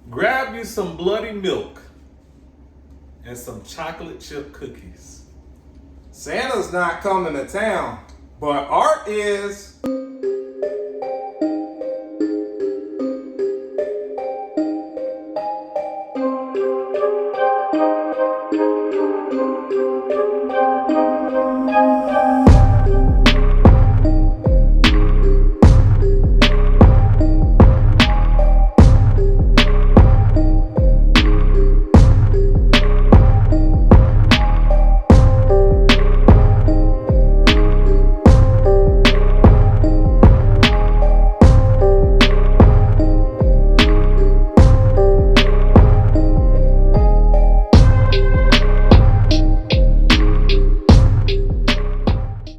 Grab you some bloody milk and some chocolate chip cookies. Santa's not coming to town, but Art is.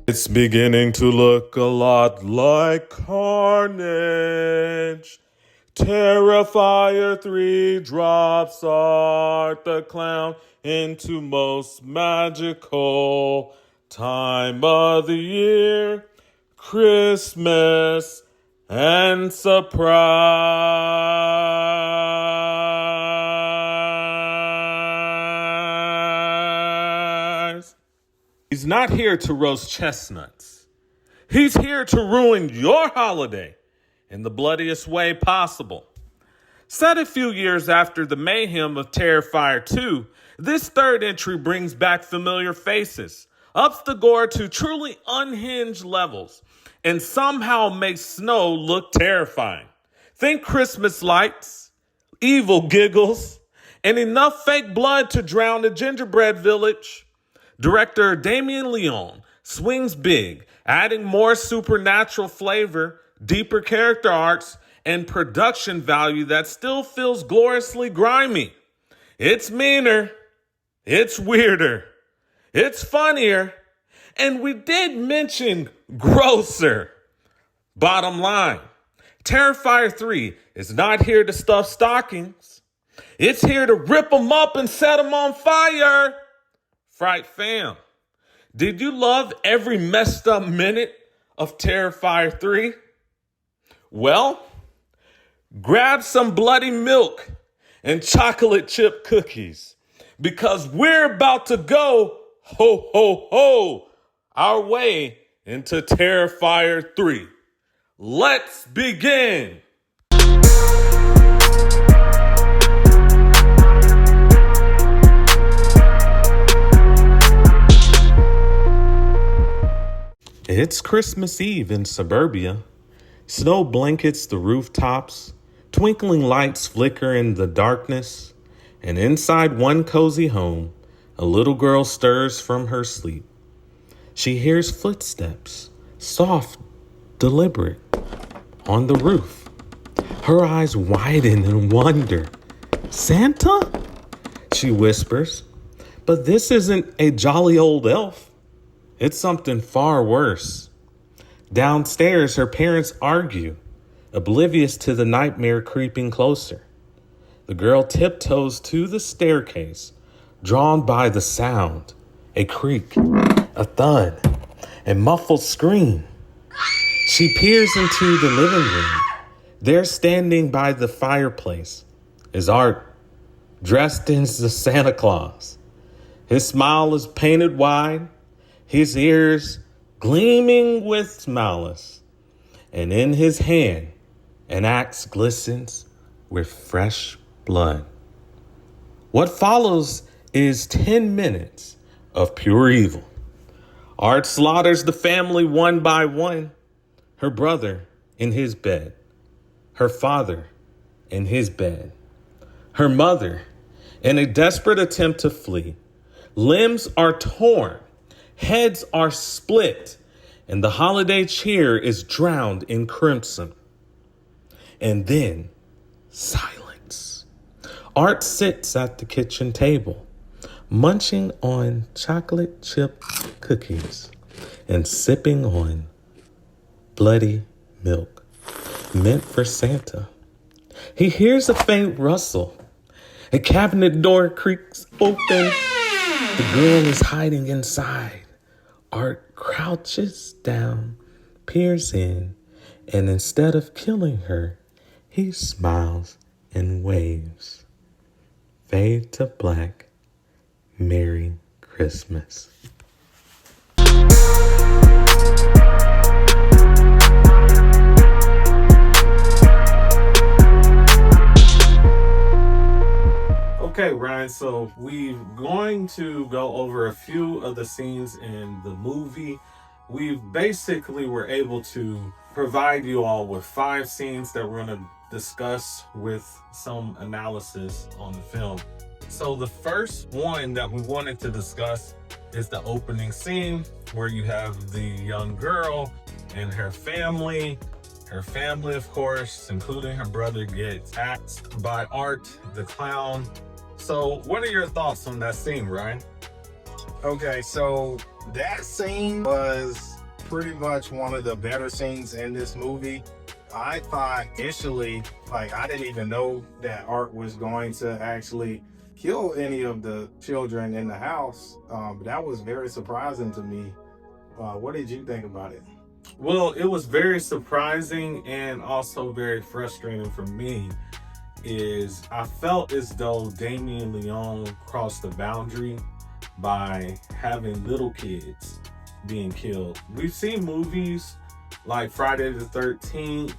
It's beginning to look a lot like Carnage. Terrifier 3 drops Art the Clown into most magical time of the year, Christmas and surprise. He's not here to roast chestnuts. He's here to ruin your holiday in the bloodiest way possible. Set a few years after the mayhem of Terrifier 2, this third entry brings back familiar faces, ups the gore to truly unhinged levels, and somehow makes snow look terrifying. Think Christmas lights, evil giggles, and enough fake blood to drown a gingerbread village. Director Damien Leone swings big, adding more supernatural flavor, deeper character arcs, and production value that still feels gloriously grimy. It's meaner, it's weirder, it's funnier, and we did mention grosser. Bottom line, Terrifier 3 is not here to stuff stockings. It's here to rip them up and set them on fire. Fright fam, did you love every messed up minute of Terrifier 3? Well, grab some bloody milk and chocolate chip cookies because we're about to go ho ho ho our way into Terrifier 3. Let's begin. It's Christmas Eve in suburbia. Snow blankets the rooftops, twinkling lights flicker in the darkness, and inside one cozy home, a little girl stirs from her sleep. She hears footsteps, soft, deliberate, on the roof. Her eyes widen in wonder. Santa? She whispers, but this isn't a jolly old elf. It's something far worse. Downstairs, her parents argue, oblivious to the nightmare creeping closer. The girl tiptoes to the staircase, drawn by the sound, a creak, a thud, a muffled scream. She peers into the living room. There, standing by the fireplace, is Art, dressed as the Santa Claus. His smile is painted wide, his ears gleaming with malice, and in his hand an axe glistens with fresh blood. What follows is 10 minutes of pure evil. Art slaughters the family one by one. Her brother in his bed, her father in his bed, her mother in a desperate attempt to flee. Limbs are torn. Heads are split, and the holiday cheer is drowned in crimson. And then, silence. Art sits at the kitchen table, munching on chocolate chip cookies and sipping on bloody milk meant for Santa. He hears a faint rustle. A cabinet door creaks open. The girl is hiding inside. Art crouches down, peers in, and instead of killing her, he smiles and waves fade to black. Merry Christmas. Okay, Ryan, so we're going to go over a few of the scenes in the movie. We basically were able to provide you all with 5 scenes that we're going to discuss with some analysis on the film. So the first one that we wanted to discuss is the opening scene where you have the young girl and her family. Her family, of course, including her brother, gets axed by Art the clown. So what are your thoughts on that scene, Ryan? Okay, so that scene was pretty much one of the better scenes in this movie. I thought initially, like, I didn't even know that Art was going to actually kill any of the children in the house. That was very surprising to me. What did you think about it? Well, it was very surprising and also very frustrating for me. I felt as though Damien Leone crossed the boundary by having little kids being killed. We've seen movies like Friday the 13th.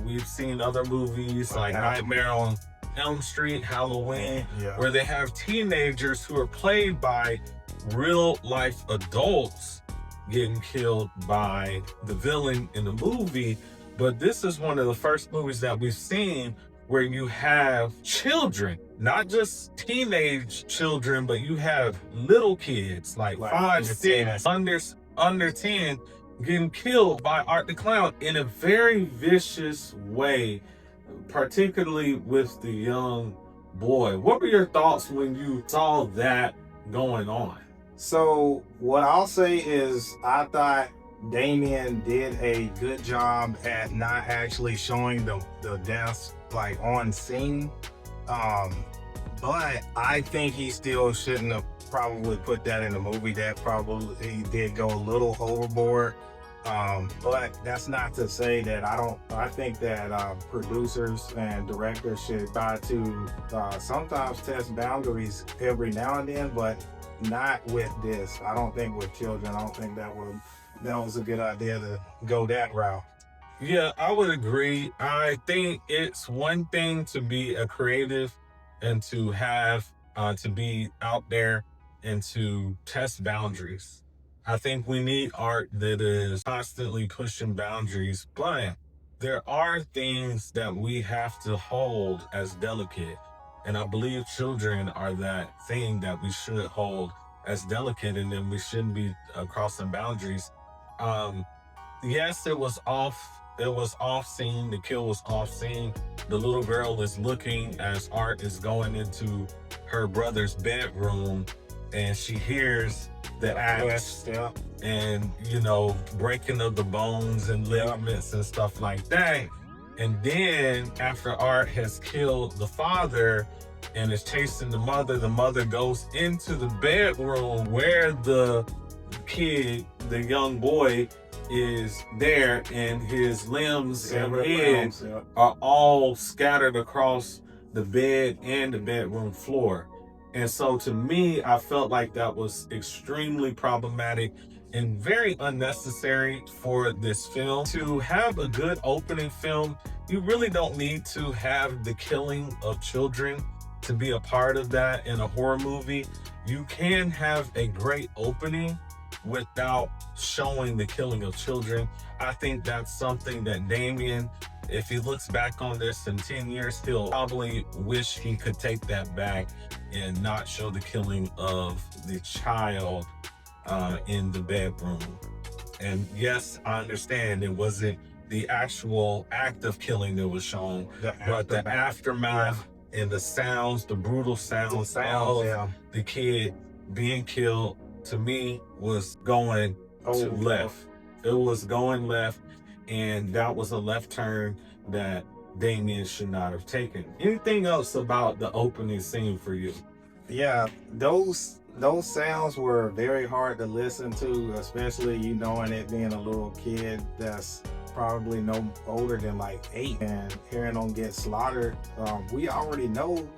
We've seen other movies like Nightmare on Elm Street, Halloween, where they have teenagers who are played by real life adults getting killed by the villain in the movie. But this is one of the first movies that we've seen where you have children, not just teenage children, but you have little kids like 5, 6, under 10 getting killed by Art the Clown in a very vicious way, particularly with the young boy. What were your thoughts when you saw that going on? So what I'll say is I thought Damien did a good job at not actually showing the deaths like on scene. But I think he still shouldn't have probably put that in the movie. That probably he did go a little overboard. But that's not to say that I think that producers and directors should try to sometimes test boundaries every now and then, but not with this. I don't think with children. I don't think that was a good idea to go that route. Yeah, I would agree. I think it's one thing to be a creative and to have to be out there and to test boundaries. I think we need art that is constantly pushing boundaries, but there are things that we have to hold as delicate. And I believe children are that thing that we should hold as delicate, and then we shouldn't be crossing boundaries. Yes, it was off scene. The kill was off scene. The little girl is looking as Art is going into her brother's bedroom, and she hears the axe and, breaking of the bones and ligaments and stuff like that. And then after Art has killed the father and is chasing the mother goes into the bedroom where the kid, the young boy, is there, and his limbs and head are all scattered across the bed and the bedroom floor. And so to me, I felt like that was extremely problematic and very unnecessary for this film. To have a good opening film, you really don't need to have the killing of children to be a part of that in a horror movie. You can have a great opening without showing the killing of children. I think that's something that Damien, if he looks back on this in 10 years, he'll probably wish he could take that back and not show the killing of the child in the bedroom. And yes, I understand it wasn't the actual act of killing that was shown, but the aftermath and the sounds, the brutal sounds of the kid being killed, to me, was going to left. It was going left, and that was a left turn that Damien should not have taken. Anything else about the opening scene for you? Yeah, those sounds were very hard to listen to, especially knowing it being a little kid that's probably no older than like 8, and hearing them get slaughtered, we already know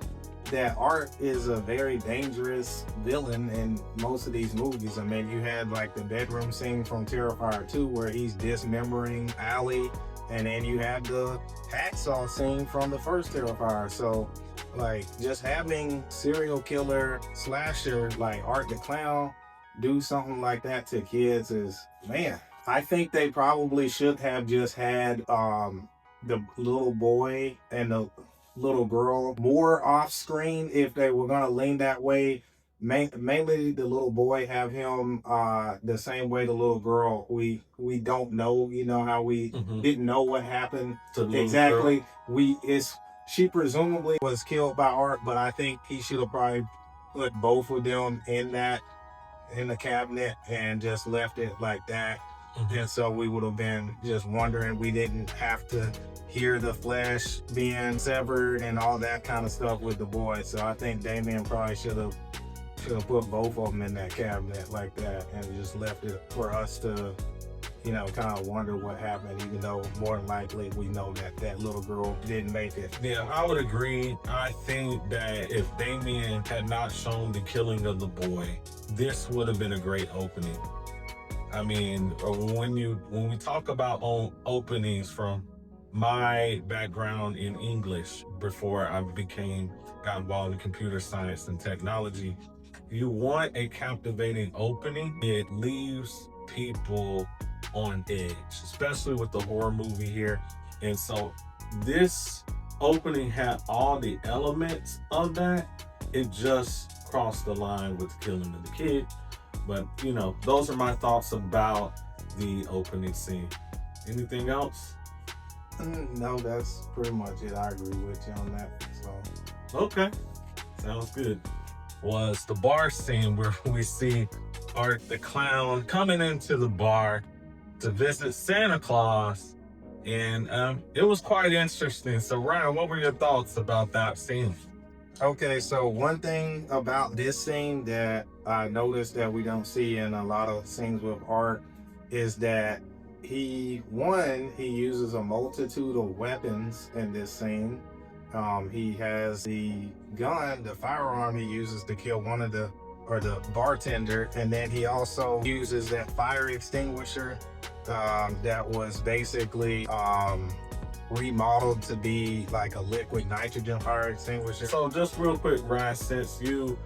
that Art is a very dangerous villain in most of these movies. I mean, you had like the bedroom scene from Terrifier 2 where he's dismembering Allie, and then you have the hacksaw scene from the first Terrifier. So like, just having serial killer slasher like Art the Clown do something like that to kids is, man, I think they probably should have just had the little boy and the little girl more off screen if they were gonna lean that way. Mainly the little boy, have him the same way the little girl. We don't know, you know how we didn't know what happened exactly. She presumably was killed by Art, but I think he should have probably put both of them in the cabinet and just left it like that. And so we would have been just wondering. We didn't have to hear the flesh being severed and all that kind of stuff with the boy. So I think Damien probably should have put both of them in that cabinet like that and just left it for us to, you know, kind of wonder what happened, even though more than likely we know that that little girl didn't make it. Yeah, I would agree. I think that if Damien had not shown the killing of the boy, this would have been a great opening. I mean, when we talk about openings, from my background in English before I got involved in computer science and technology, you want a captivating opening. It leaves people on edge, especially with the horror movie here. And so this opening had all the elements of that. It just crossed the line with the killing of the kid. But, you know, those are my thoughts about the opening scene. Anything else? No, that's pretty much it. I agree with you on that. So okay, sounds good. Was the bar scene where we see Art the Clown coming into the bar to visit Santa Claus, and it was quite interesting. So Ryan, what were your thoughts about that scene? Okay, so one thing about this scene that I noticed that we don't see in a lot of scenes with Art is that he uses a multitude of weapons in this scene. He has the gun, the firearm he uses to kill the bartender, and then he also uses that fire extinguisher that was basically remodeled to be like a liquid nitrogen fire extinguisher. So just real quick, Ryan, since you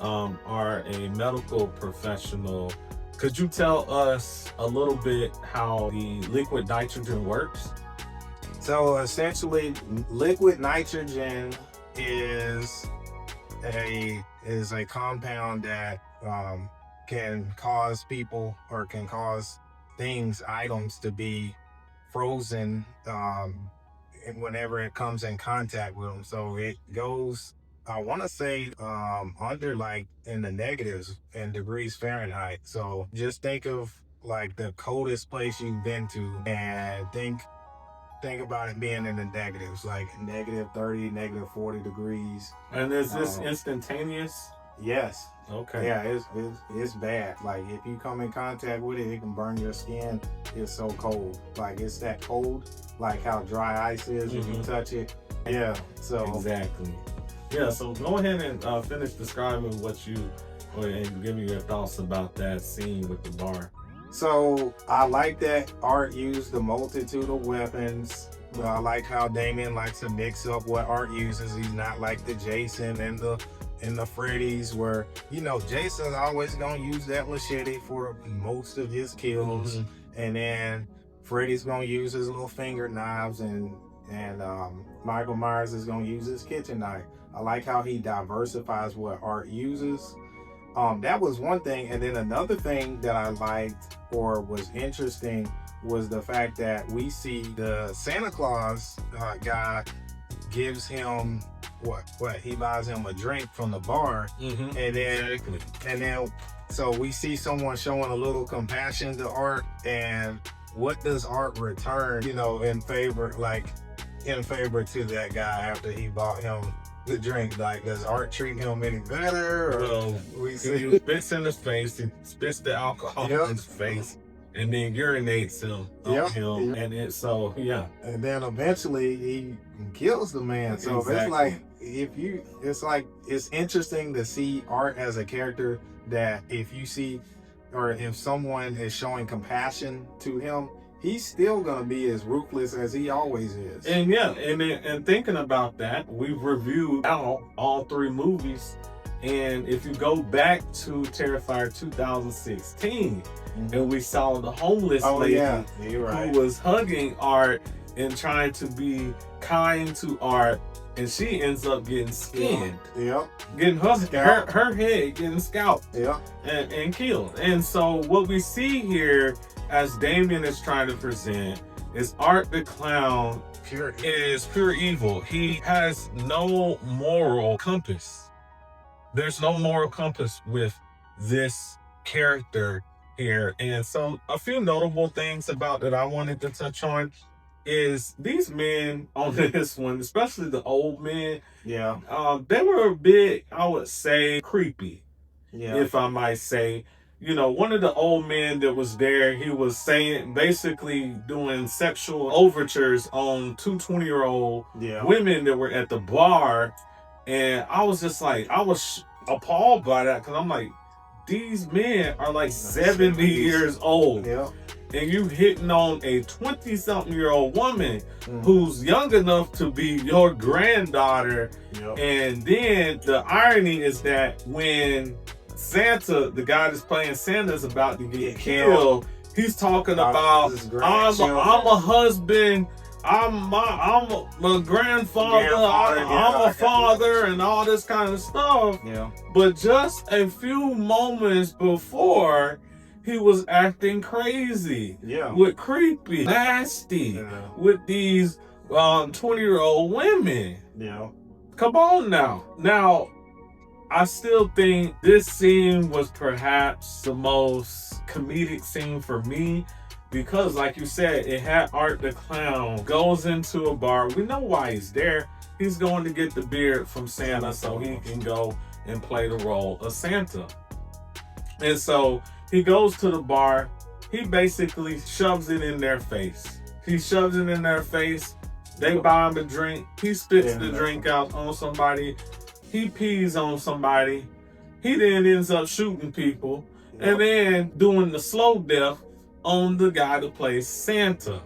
are a medical professional, could you tell us a little bit how the liquid nitrogen works? So essentially, liquid nitrogen is a compound that can cause people, or can cause items to be frozen whenever it comes in contact with them. So it goes, I want to say, under like in the negatives in degrees Fahrenheit. So just think of like the coldest place you've been to, and think about it being in the negatives, like -30, -40 degrees. And is this instantaneous? Yes. Okay. Yeah, it's bad. Like if you come in contact with it, it can burn your skin. It's so cold. Like it's that cold, like how dry ice is if you touch it. Yeah. So exactly. Yeah. So go ahead and finish describing and give me your thoughts about that scene with the bar. So I like that Art used the multitude of weapons. I like how Damien likes to mix up what Art uses. He's not like the Jason and the Freddy's, where, you know, Jason's always gonna use that machete for most of his kills, and then Freddy's gonna use his little finger knives, and Michael Myers is gonna use his kitchen knife. I like how he diversifies what Art uses. That was one thing. And then another thing that I liked or was interesting was the fact that we see the Santa Claus guy gives him what he buys him a drink from the bar, and then so we see someone showing a little compassion to Art, and what does Art return, you know, in favor to that guy after he bought him the drink? Like, does Art treat him any better? Or we see he spits in his face, he spits the alcohol in his face, and then urinates him on him, and it's so and then eventually he kills the man. So it's like it's interesting to see Art as a character that if you see, or if someone is showing compassion to him, he's still gonna be as ruthless as he always is. And and thinking about that, we've reviewed all 3 movies. And if you go back to Terrifier 2016, and we saw the homeless lady who was hugging Art and trying to be kind to Art, and she ends up getting skinned. Getting her head getting scalped. And killed. And so what we see here, as Damien is trying to present, is Art the Clown is pure evil. He has no moral compass. There's no moral compass with this character here. And so a few notable things about that I wanted to touch on is these men on this one, especially the old men, they were a bit, I would say, creepy, if I might say. You know, one of the old men that was there, he was basically doing sexual overtures on 2 20-year-old women that were at the bar. And I was just like, I was appalled by that, because I'm like, these men are like 70 years old. And you hitting on a 20-something-year-old woman who's young enough to be your granddaughter. And then the irony is that when Santa, the guy that's playing Santa, is about to get killed, he's talking about, I'm a husband, I'm a grandfather, I'm a father, and all this kind of stuff. But just a few moments before, he was acting crazy, with creepy, nasty, with these 20-year-old women. Come on now. Now, I still think this scene was perhaps the most comedic scene for me, because like you said, it had Art the Clown goes into a bar. We know why he's there. He's going to get the beard from Santa so he can go and play the role of Santa. And so he goes to the bar. He basically shoves it in their face. He shoves it in their face. They buy him a drink. He spits the drink out on somebody. He pees on somebody. He then ends up shooting people and then doing the slow death on the guy that plays Santa.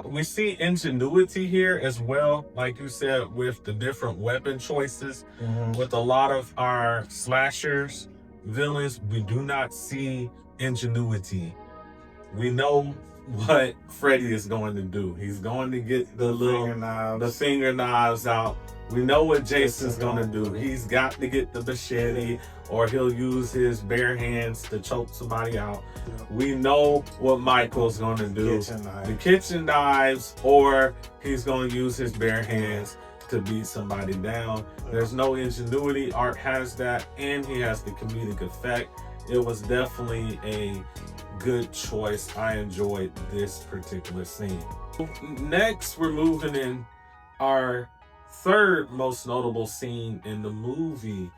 We see ingenuity here as well, like you said, with the different weapon choices. With a lot of our slashers, villains, we do not see ingenuity. We know what Freddy is going to do. He's going to get the finger knives out. We know what Jason's gonna do. He's got to get the machete, or he'll use his bare hands to choke somebody out. We know what Michael's gonna do. The kitchen knives, or he's gonna use his bare hands to beat somebody down. There's no ingenuity. Art has that, and he has the comedic effect. It was definitely a good choice. I enjoyed this particular scene. Next, we're moving in our third most notable scene in the movie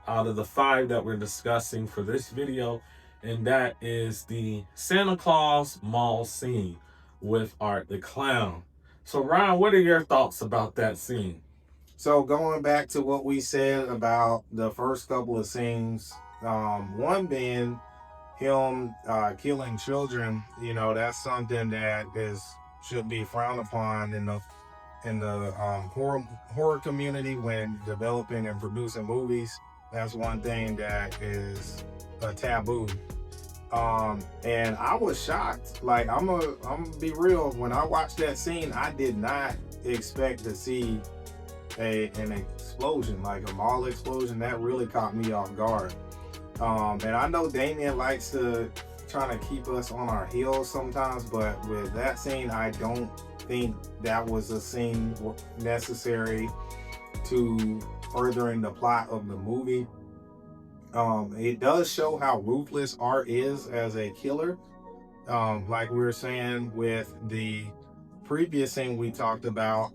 out of the 5 that we're discussing for this video, and that is the Santa Claus mall scene with Art the Clown. So Ryan, what are your thoughts about that scene? So going back to what we said about the first couple of scenes, one being him killing children, you know, that's something that should be frowned upon in the horror community when developing and producing movies. That's one thing that is a taboo. And I was shocked. Like, I'm gonna be real. When I watched that scene, I did not expect to see an explosion, like a mall explosion. That really caught me off guard. And I know Damien likes to try to keep us on our heels sometimes, but with that scene, I don't think that was a scene necessary to furthering the plot of the movie. It does show how ruthless Art is as a killer. Like we were saying with the previous scene we talked about,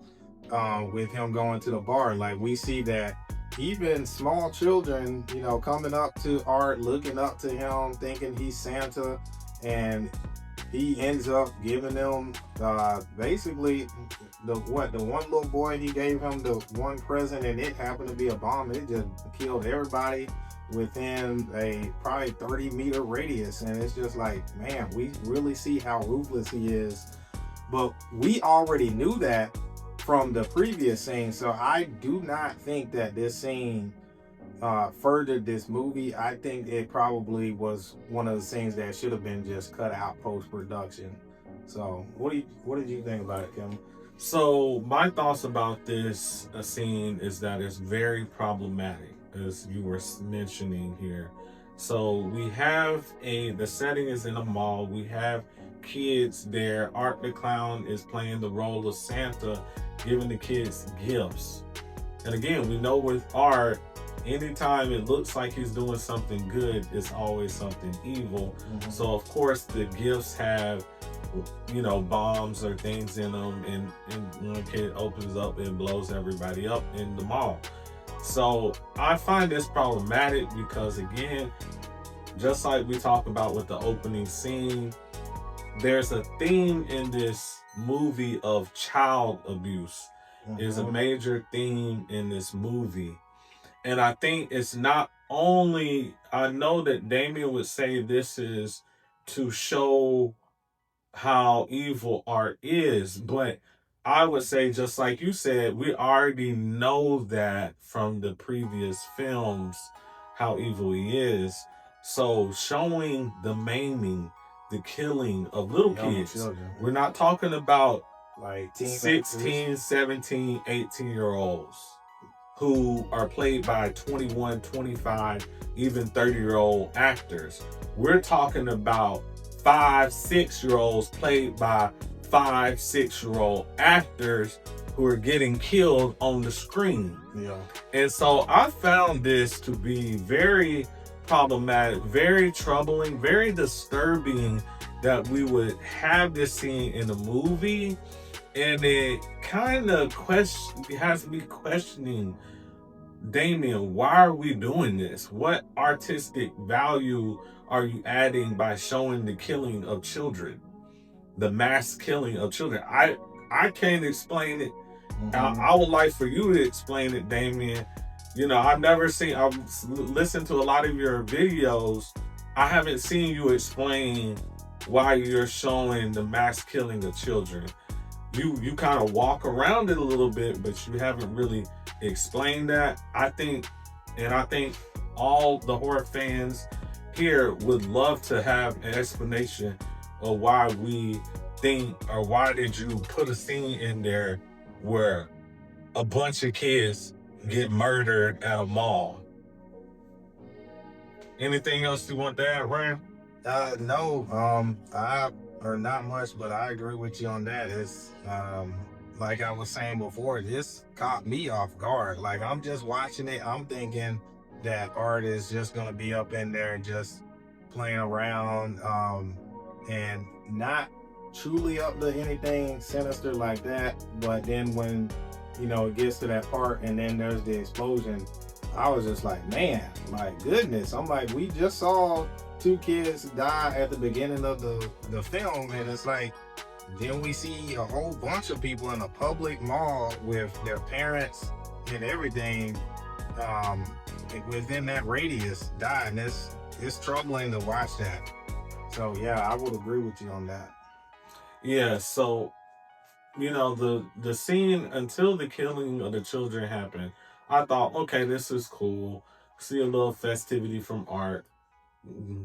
with him going to the bar, like we see that even small children, you know, coming up to Art, looking up to him, thinking he's Santa, and he ends up giving them basically the one little boy, he gave him the one present, and it happened to be a bomb. It just killed everybody within a probably 30-meter radius. And it's just like, man, we really see how ruthless he is. But we already knew that from the previous scene, so I do not think that this scene furthered this movie. I think it probably was one of the scenes that should have been just cut out post-production. So what did you think about it, Kim? So my thoughts about this scene is that it's very problematic, as you were mentioning here. So we have the setting is in a mall. We have kids there. Art the Clown is playing the role of Santa, giving the kids gifts. And again, we know with Art, anytime it looks like he's doing something good, it's always something evil. So of course the gifts have, bombs or things in them, and when a kid opens up, it blows everybody up in the mall. So I find this problematic because, again, just like we talked about with the opening scene, there's a theme in this movie of child abuse. Is a major theme in this movie. And I think it's not only, I know that Damien would say this is to show how evil Art is, but I would say, just like you said, we already know that from the previous films, how evil he is. So showing the maiming, the killing of little kids, children. We're not talking about like 16, 17, 18-year-olds who are played by 21, 25, even 30-year-old actors. We're talking about 5, 6-year-olds played by 5, 6-year-old actors who are getting killed on the screen. Yeah. And so I found this to be very problematic, very troubling, very disturbing that we would have this scene in a movie, and it kind of has me questioning, Damien, why are we doing this? What artistic value are you adding by showing the killing of children, the mass killing of children? I can't explain it. I would like for you to explain it, Damien. I've listened to a lot of your videos. I haven't seen you explain why you're showing the mass killing of children. You kind of walk around it a little bit, but you haven't really explained that. I think all the horror fans here would love to have an explanation of why we think, or why did you put a scene in there where a bunch of kids get murdered at a mall. Anything else you want to add, Ryan? No, or not much, but I agree with you on that. It's like I was saying before, this caught me off guard. Like, I'm just watching it, I'm thinking that Art is just gonna be up in there and just playing around, and not truly up to anything sinister like that. But then when it gets to that part and then there's the explosion, I was just like, man, my goodness. I'm like, we just saw 2 kids die at the beginning of the film, and it's like, then we see a whole bunch of people in a public mall with their parents and everything within that radius die, and it's troubling to watch that. So yeah, I would agree with you on that. Yeah, so the scene until the killing of the children happened, I thought, okay, this is cool. See a little festivity from Art.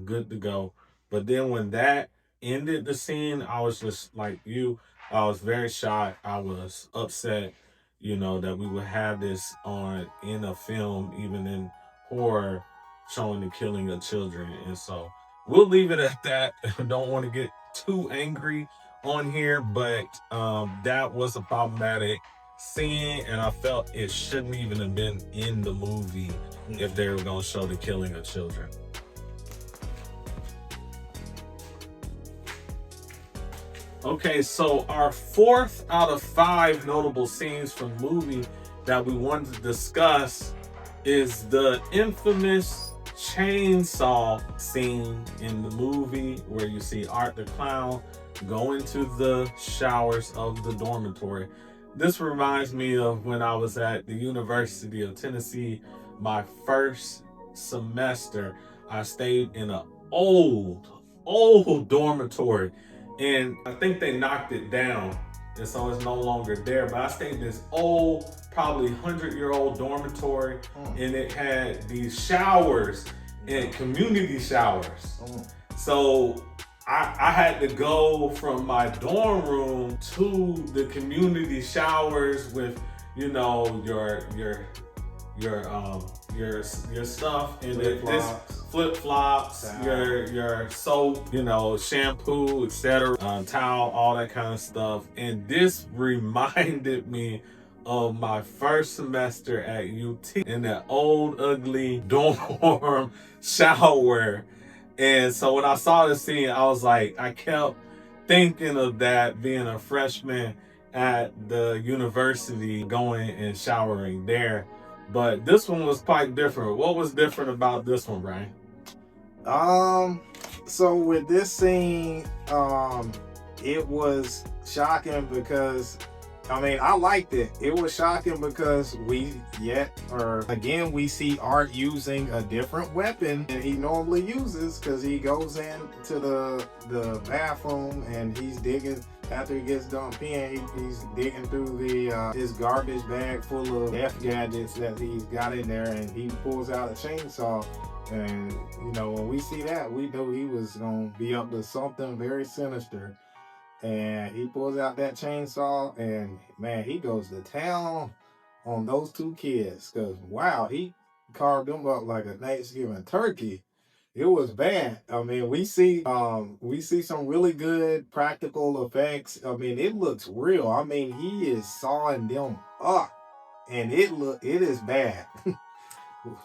Good to go. But then when that ended the scene, I was just like you. I was very shocked. I was upset, that we would have this in a film, even in horror, showing the killing of children. And so we'll leave it at that. I don't want to get too angry on here, but that was a problematic scene, and I felt it shouldn't even have been in the movie if they were going to show the killing of children. Okay, so our 4th out of 5 notable scenes from the movie that we wanted to discuss is the infamous chainsaw scene in the movie where you see Art the Clown go into the showers of the dormitory. This reminds me of when I was at the University of Tennessee, my first semester. I stayed in an old dormitory, and I think they knocked it down, and so it's no longer there. But I stayed in this old, probably 100-year-old dormitory, and it had these showers and community showers. So I had to go from my dorm room to the community showers with, you know, your stuff and flip-flops, your soap, you know, shampoo, etc., towel, all that kind of stuff. And this reminded me of my first semester at UT in that old ugly dorm shower. And so when I saw the scene, I was like, I kept thinking of that, being a freshman at the university, going and showering there. But this one was quite different. What was different about this one, Brian? So with this scene, it was shocking because, I mean, I liked it. It was shocking because we see Art using a different weapon than he normally uses, because he goes into the bathroom and he's digging. After he gets done peeing, he's digging through his garbage bag full of F gadgets that he's got in there, and he pulls out a chainsaw. And you know, when we see that, we knew he was gonna be up to something very sinister. And he pulls out that chainsaw, and man, he goes to town on those two kids. Cause wow, he carved them up like a Thanksgiving turkey. It was bad. I mean, we see some really good practical effects. I mean, it looks real. I mean, he is sawing them up, and it is bad.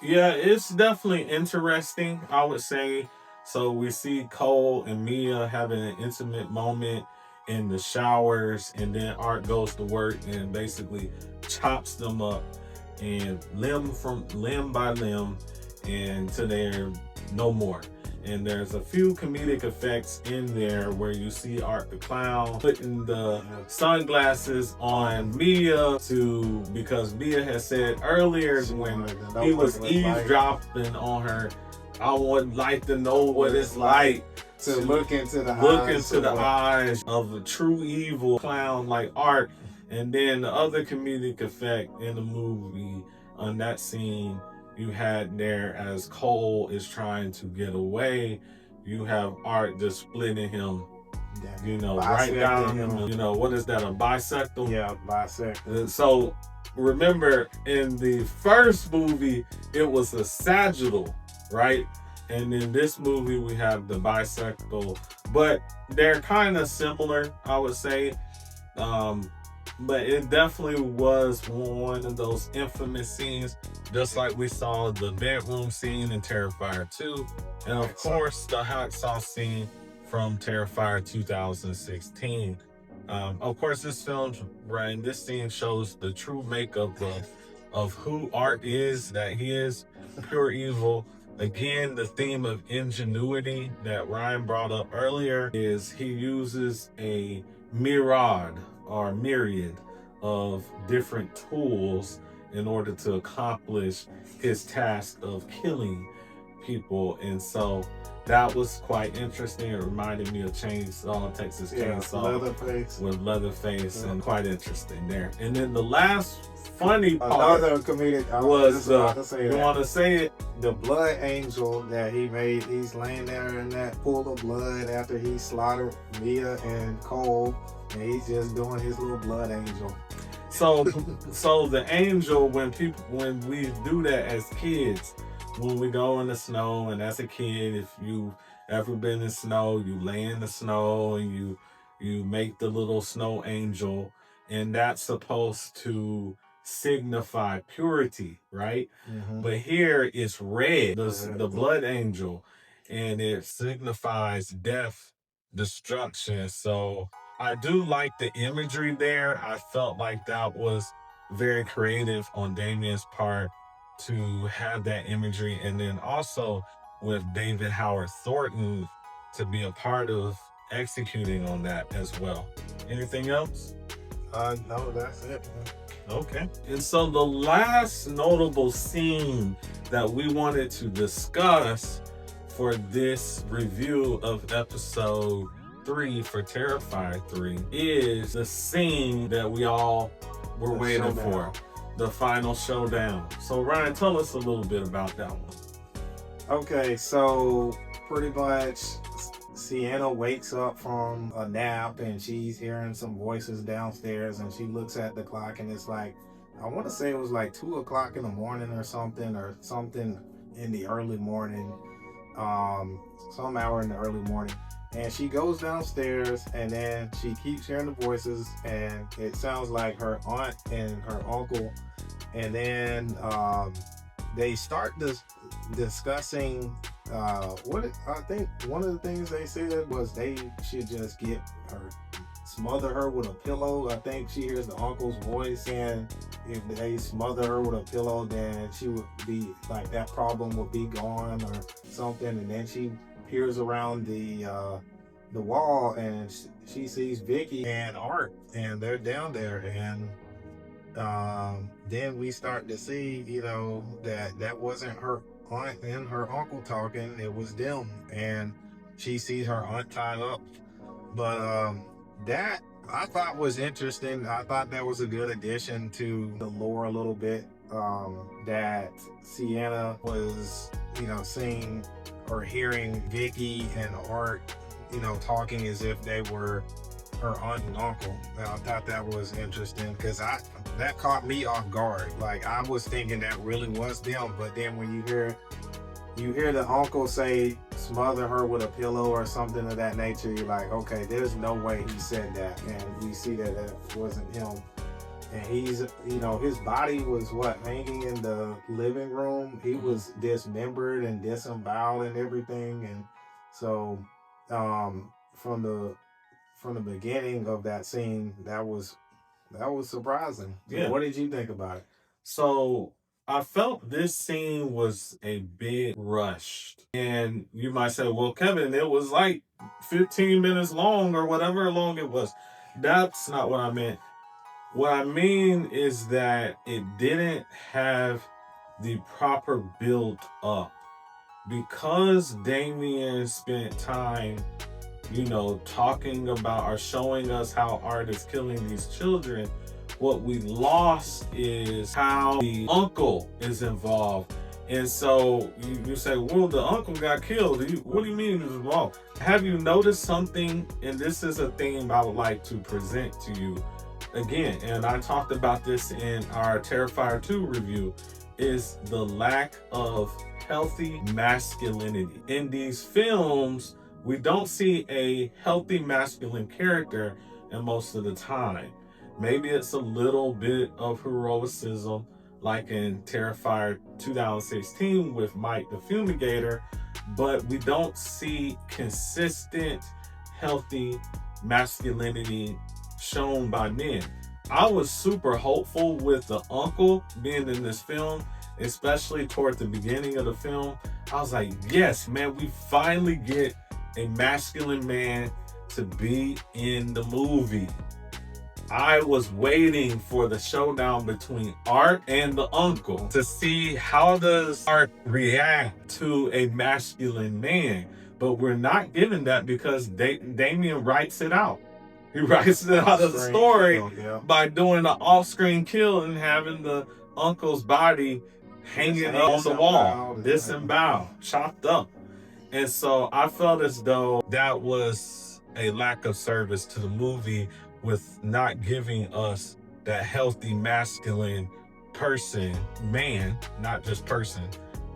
Yeah, it's definitely interesting, I would say. So we see Cole and Mia having an intimate moment in the showers, and then Art goes to work and basically chops them up, and limb by limb, and to they're no more. And there's a few comedic effects in there where you see Art the Clown putting the sunglasses on Mia because Mia has said earlier when he was eavesdropping on her, I would like to know what it's like to look into the eyes of a true evil clown like Art. And then the other comedic effect in the movie on that scene you had there, as Cole is trying to get away, you have Art just splitting him, you know, right down him. You know, what is that, a bisectal? Yeah, bisectal. So remember, in the first movie, it was a sagittal, right? And in this movie, we have the bisectal, but they're kind of similar, I would say. But it definitely was one of those infamous scenes, just like we saw the bedroom scene in Terrifier 2, and of course the hot sauce scene from Terrifier 2016. Of course, this film, right, this scene shows the true makeup of who Art is, that he is pure evil. Again, the theme of ingenuity that Ryan brought up earlier is he uses a myriad of different tools in order to accomplish his task of killing people. And so that was quite interesting. It reminded me of Texas Chainsaw with Leatherface, and quite interesting there. And then the last funny part, another comedic was you want to say it? The blood angel that he made. He's laying there in that pool of blood after he slaughtered Mia and Cole, and he's just doing his little blood angel. So the angel, when we do that as kids, when we go in the snow, and as a kid, if you ever been in snow, you lay in the snow and you make the little snow angel, and that's supposed to signify purity, right? But here it's red, the blood angel, and it signifies death, destruction. So I do like the imagery there. I felt like that was very creative on Damien's part. to have that imagery, and then also with David Howard Thornton to be a part of executing on that as well. Anything else? No, that's it, man. Okay. And so the last notable scene that we wanted to discuss for this review of episode 3 for Terrifier 3 is the scene that we all were waiting for, the final showdown. So Ryan, tell us a little bit about that one. Okay, so pretty much Sienna wakes up from a nap and she's hearing some voices downstairs, and she looks at the clock and it's like, I want to say it was like 2 o'clock in the morning or something in the early morning, some hour in the early morning. And she goes downstairs and then she keeps hearing the voices, and it sounds like her aunt and her uncle. And then they start discussing I think one of the things they said was they should just smother her with a pillow. I think she hears the uncle's voice, and if they smother her with a pillow, then she would be like, that problem would be gone or something. And then she peers around the wall and she sees Vicky and Art, and they're down there. And then we start to see, that wasn't her aunt and her uncle talking, it was them. And she sees her aunt tied up. But that I thought was interesting. I thought that was a good addition to the lore a little bit, that Sienna was seeing or hearing Vicky and Art talking as if they were her aunt and uncle. I thought that was interesting because that caught me off guard. Like, I was thinking that really was them, but then when you hear the uncle say smother her with a pillow or something of that nature, you're like, okay, there's no way he said that. And we see that it wasn't him. And he's, his body was hanging in the living room. He was dismembered and disemboweled and everything. And so from the beginning of that scene, that was surprising. Yeah. What did you think about it? So I felt this scene was a bit rushed. And you might say, well, Kevin, it was like 15 minutes long or whatever long it was. That's not what I meant. What I mean is that it didn't have the proper build up. Because Damien spent time, talking about or showing us how Art is killing these children, what we lost is how the uncle is involved. And so you say, well, the uncle got killed. What do you mean he was involved? Have you noticed something? And this is a theme I would like to present to you again. And I talked about this in our Terrifier 2 review, is the lack of healthy masculinity. In these films, we don't see a healthy masculine character in most of the time. Maybe it's a little bit of heroicism, like in Terrifier 2016 with Mike the Fumigator, but we don't see consistent, healthy masculinity shown by men. I was super hopeful with the uncle being in this film, especially toward the beginning of the film. I was like, yes, man, we finally get a masculine man to be in the movie. I was waiting for the showdown between Art and the uncle to see how does Art react to a masculine man. But we're not given that because Damien writes it out. He writes it out of the story by doing an off-screen kill and having the uncle's body hanging on the wall, disemboweled, chopped up. And so I felt as though that was a lack of service to the movie with not giving us that healthy masculine person, man, not just person.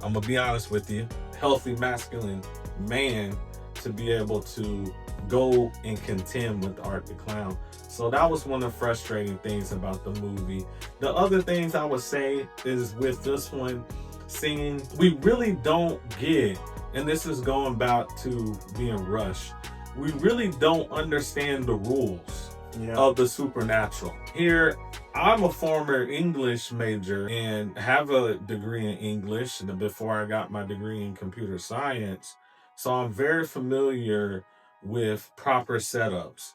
I'm gonna be honest with you, healthy masculine man to be able to go and contend with Art the Clown. So that was one of the frustrating things about the movie. The other things I would say is with this one scene, we really don't get, and this is going back to being rushed, we really don't understand the rules of the supernatural. Here, I'm a former English major and have a degree in English before I got my degree in computer science. So I'm very familiar with proper setups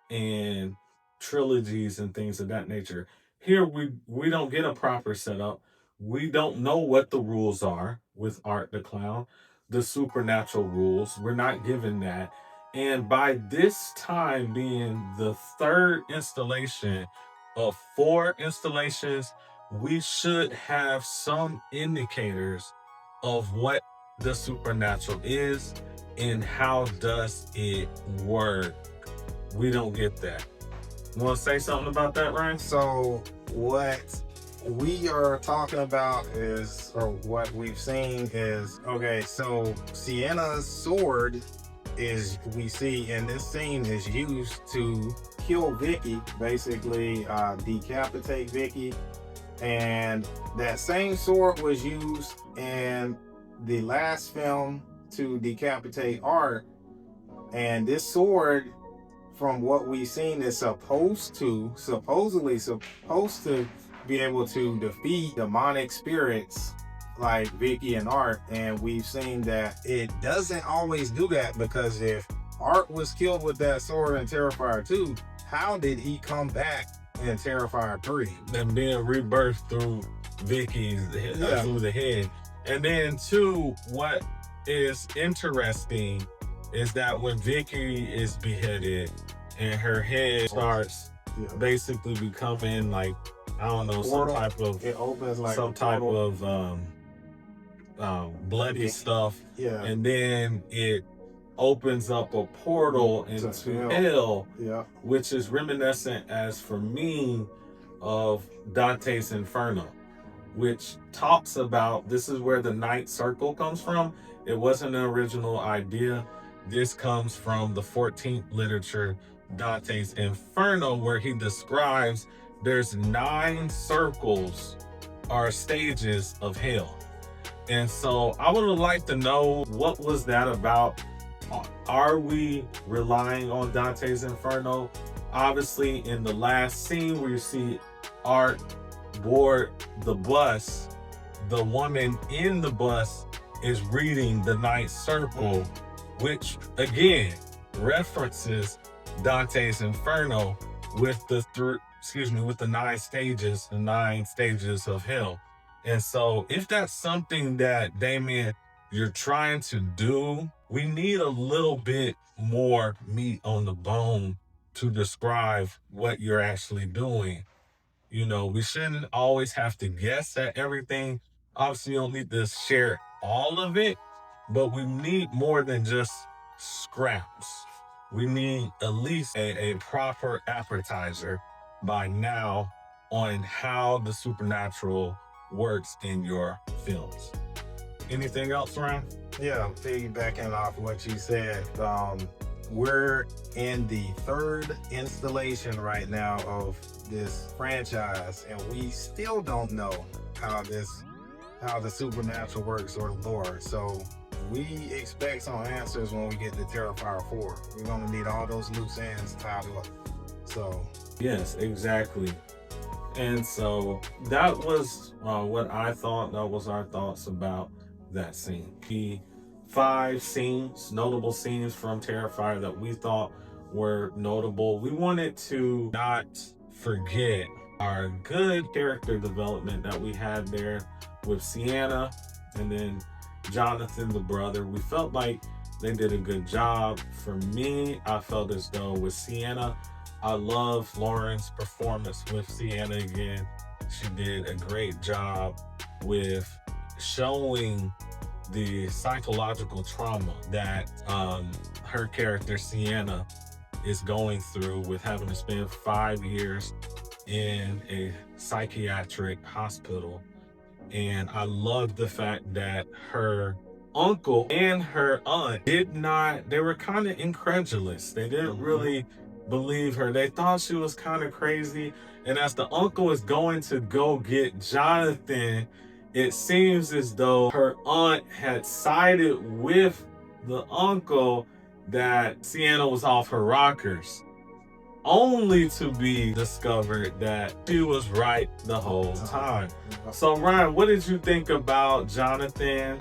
and trilogies and things of that nature. Here we don't get a proper setup. We don't know what the rules are with Art the Clown, the supernatural rules. We're not given that. And by this time being the third installation of 4 installations, we should have some indicators of what the supernatural is and how does it work. We don't get that. Want to say something about that, Ryan? So what we are talking about is, or what we've seen is, okay, so Sienna's sword is, we see in this scene, is used to kill Vicky, basically decapitate Vicky. And that same sword was used in the last film to decapitate Art. And this sword, from what we've seen, is supposedly supposed to be able to defeat demonic spirits like Vicky and Art. And we've seen that it doesn't always do that, because if Art was killed with that sword in Terrifier 2, how did he come back in Terrifier 3? And being rebirthed through Vicky's through the head. And then 2, what is interesting is that when Vicky is beheaded and her head starts basically becoming like, I don't know, some type of, it opens like some type of bloody stuff. Yeah. And then it opens up a portal into hell, which is reminiscent, as for me, of Dante's Inferno, which talks about, this is where the ninth circle comes from. It wasn't an original idea. This comes from the 14th literature, Dante's Inferno, where he describes there's 9 circles or stages of hell. And so I would like to know, what was that about? Are we relying on Dante's Inferno? Obviously, in the last scene where you see Art board the bus, the woman in the bus is reading the ninth circle, which again references Dante's Inferno with the with the 9 stages, the 9 stages of hell. And so if that's something that, Damien, you're trying to do, we need a little bit more meat on the bone to describe what you're actually doing. You know, we shouldn't always have to guess at everything. Obviously, you don't need to share all of it, but we need more than just scraps. We need at least a proper appetizer by now on how the supernatural works in your films. Anything else, Ryan? Yeah, piggybacking off what you said, we're in the 3rd installation right now of this franchise, and we still don't know how the supernatural works or the lore. So we expect some answers when we get to Terrifier 4. We're gonna need all those loose ends tied up. So yes, exactly. And so that was what I thought. That was our thoughts about that scene. The 5 scenes, notable scenes from Terrifier that we thought were notable. We wanted to not forget our good character development that we had there with Sienna and then Jonathan, the brother. We felt like they did a good job. For me, I felt as though with Sienna, I love Lauren's performance with Sienna again. She did a great job with showing the psychological trauma that her character Sienna is going through with having to spend 5 years in a psychiatric hospital. And I love the fact that her uncle and her aunt they were kind of incredulous. They didn't really believe her. They thought she was kind of crazy. And as the uncle is going to go get Jonathan, it seems as though her aunt had sided with the uncle, that Sienna was off her rockers. only to be discovered that she was right the whole time. So Ryan, what did you think about Jonathan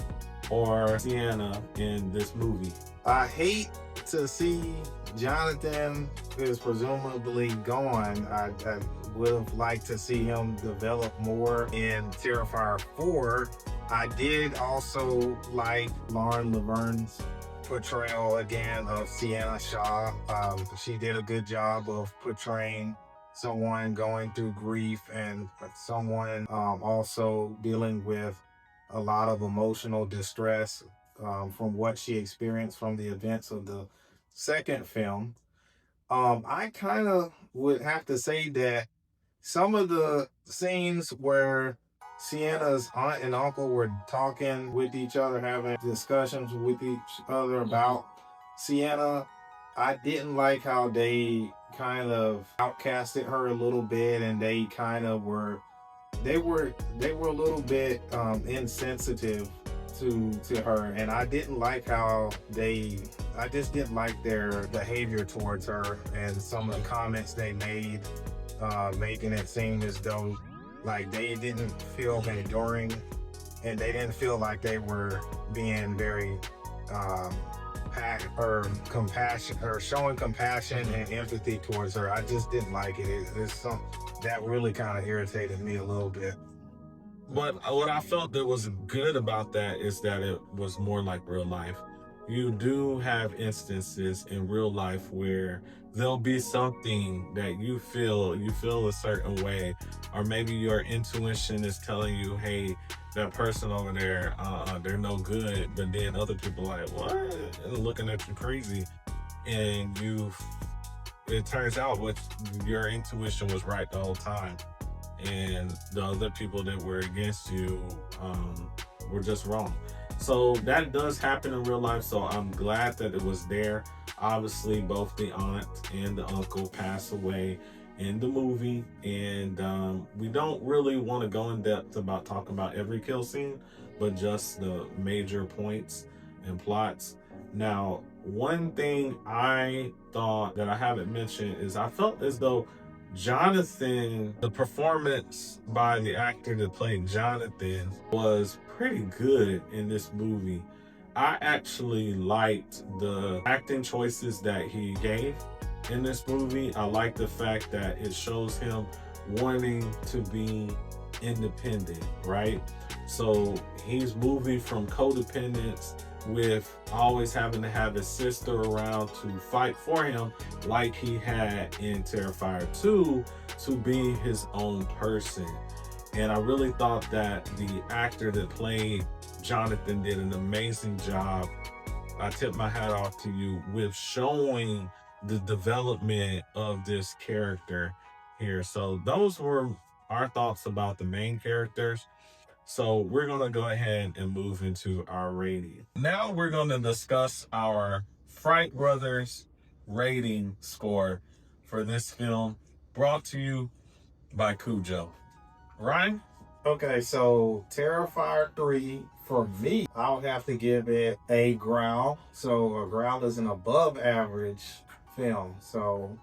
or Sienna in this movie? I hate to see Jonathan is presumably gone. I would have liked to see him develop more in Terrifier 4. I did also like Lauren Laverne's portrayal again of Sienna Shaw. She did a good job of portraying someone going through grief and someone also dealing with a lot of emotional distress from what she experienced from the events of the second film. I kind of would have to say that some of the scenes where Sienna's aunt and uncle were talking with each other, having discussions with each other about Sienna, I didn't like how they kind of outcasted her a little bit, and they kind of were a little bit insensitive to her, and I didn't like how I just didn't like their behavior towards her and some of the comments they made, making it seem as though like they didn't feel enduring, and they didn't feel like they were being very compassion or showing compassion and empathy towards her. I just didn't like it. It's something that really kind of irritated me a little bit. But what I felt that was good about that is that it was more like real life. You do have instances in real life where there'll be something that you feel a certain way, or maybe your intuition is telling you, hey, that person over there, they're no good, but then other people are like, what? And looking at you crazy, and it turns out what your intuition was right the whole time, and the other people that were against you were just wrong. So that does happen in real life, so I'm glad that it was there. Obviously, both the aunt and the uncle pass away in the movie, and we don't really want to go in depth about talking about every kill scene, but just the major points and plots. Now, one thing I thought that I haven't mentioned is I felt as though Jonathan, the performance by the actor that played Jonathan was pretty good in this movie. I actually liked the acting choices that he gave in this movie. I like the fact that it shows him wanting to be independent, right? So he's moving from codependence with always having to have his sister around to fight for him like he had in Terrifier 2 to being his own person. And I really thought that the actor that played Jonathan did an amazing job. I tip my hat off to you with showing the development of this character here. So those were our thoughts about the main characters. So we're going to go ahead and move into our rating. Now we're going to discuss our Fright Brothers rating score for this film, brought to you by Cujo. Ryan? Okay, so Terrifier 3, for me, I would have to give it a growl. So a growl is an above average film. So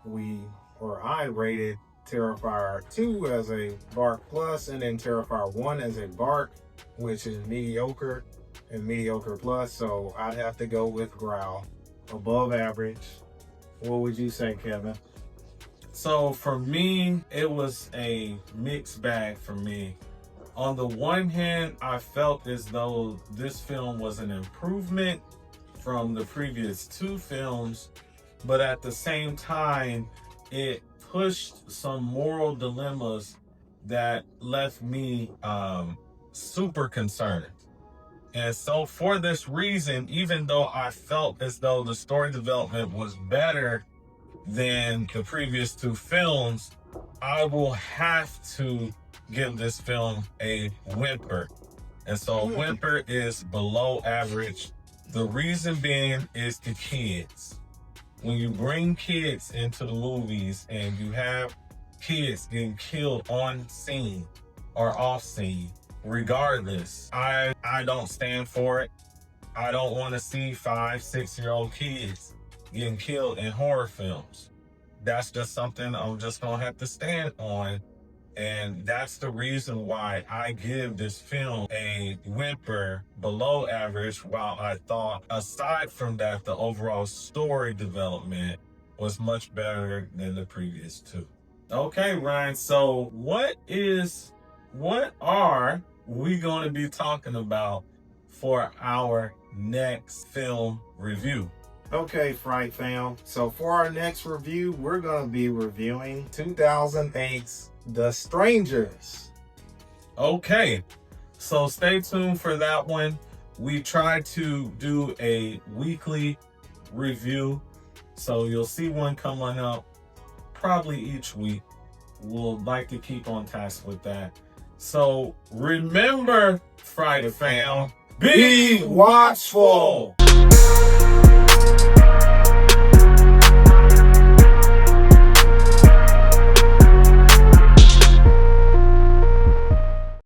I rated Terrifier 2 as a bark plus, and then Terrifier 1 as a bark, which is mediocre and mediocre plus. So I'd have to go with growl, above average. What would you say, Kevin? So for me, it was a mixed bag for me. On the one hand, I felt as though this film was an improvement from the previous two films, but at the same time, it pushed some moral dilemmas that left me super concerned. And so for this reason, even though I felt as though the story development was better than the previous two films, I will have to give this film a whimper. And so a whimper is below average. The reason being is the kids. When you bring kids into the movies and you have kids getting killed on scene or off scene, regardless, I don't stand for it. I don't want to see 5-6-year-old kids getting killed in horror films. that's just something I'm just gonna have to stand on. And that's the reason why I give this film a whimper below average, while I thought, aside from that, the overall story development was much better than the previous two. Okay, Ryan, so what are we going to be talking about for our next film review? Okay, Fright fam. So for our next review, we're going to be reviewing 2008's The Strangers. Okay, so stay tuned for that one. We try to do a weekly review, so you'll see one coming up probably each week. We'll like to keep on task with that. So remember, Fright fam, be watchful.